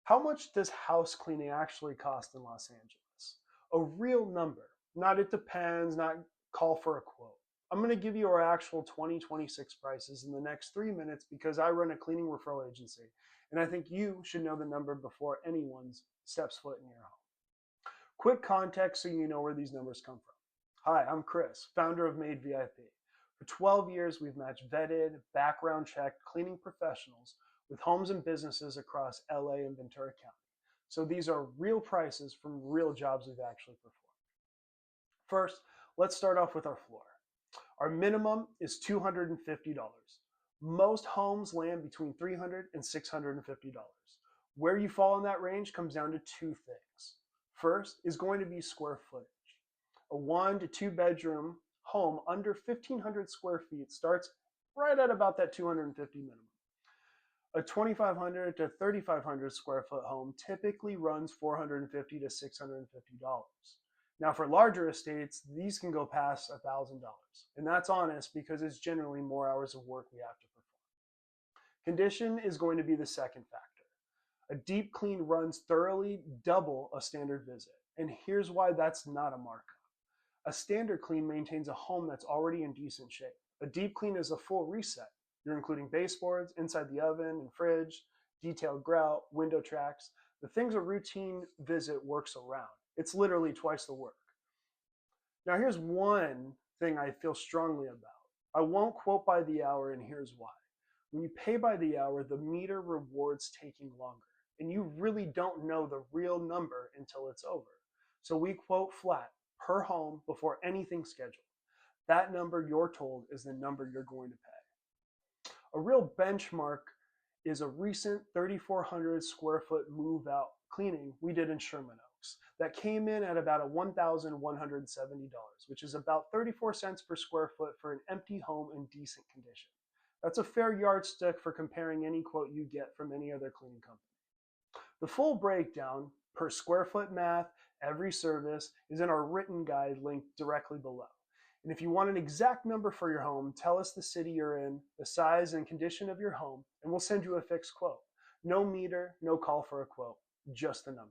How much does house cleaning actually cost in Los Angeles? A real number, not it depends, not call for a quote. I'm going to give you our actual 2026 prices in the next 3 minutes because I run a cleaning referral agency and I think you should know the number before anyone steps foot in your home. Quick context so you know where these numbers come from. Hi, I'm Chris, founder of Maid VIP. For 12 years, we've matched vetted, background checked cleaning professionals with homes and businesses across LA and Ventura County. So these are real prices from real jobs we've actually performed. First, let's start off with our floor. Our minimum is $250. Most homes land between $300 and $650. Where you fall in that range comes down to two things. First is going to be square footage. A 1 to 2 bedroom home under 1,500 square feet starts right at about that $250 minimum. A 2,500 to 3,500 square foot home typically runs $450 to $650. Now for larger estates, these can go past $1,000. And that's honest because it's generally more hours of work we have to perform. Condition is going to be the second factor. A deep clean runs thoroughly double a standard visit. And here's why that's not a markup. A standard clean maintains a home that's already in decent shape. A deep clean is a full reset. You're including baseboards, inside the oven and fridge, detailed grout, window tracks, the things a routine visit works around. It's literally twice the work. Now here's one thing I feel strongly about. I won't quote by the hour, and here's why. When you pay by the hour, the meter rewards taking longer, and you really don't know the real number until it's over. So we quote flat per home before anything's scheduled. That number you're told is the number you're going to pay. A real benchmark is a recent 3,400 square foot move out cleaning we did in Sherman Oaks that came in at about $1,170, which is about 34 cents per square foot for an empty home in decent condition. That's a fair yardstick for comparing any quote you get from any other cleaning company. The full breakdown per square foot math, every service, is in our written guide linked directly below. And if you want an exact number for your home, tell us the city you're in, the size and condition of your home, and we'll send you a fixed quote. No meter, no call for a quote, just the number.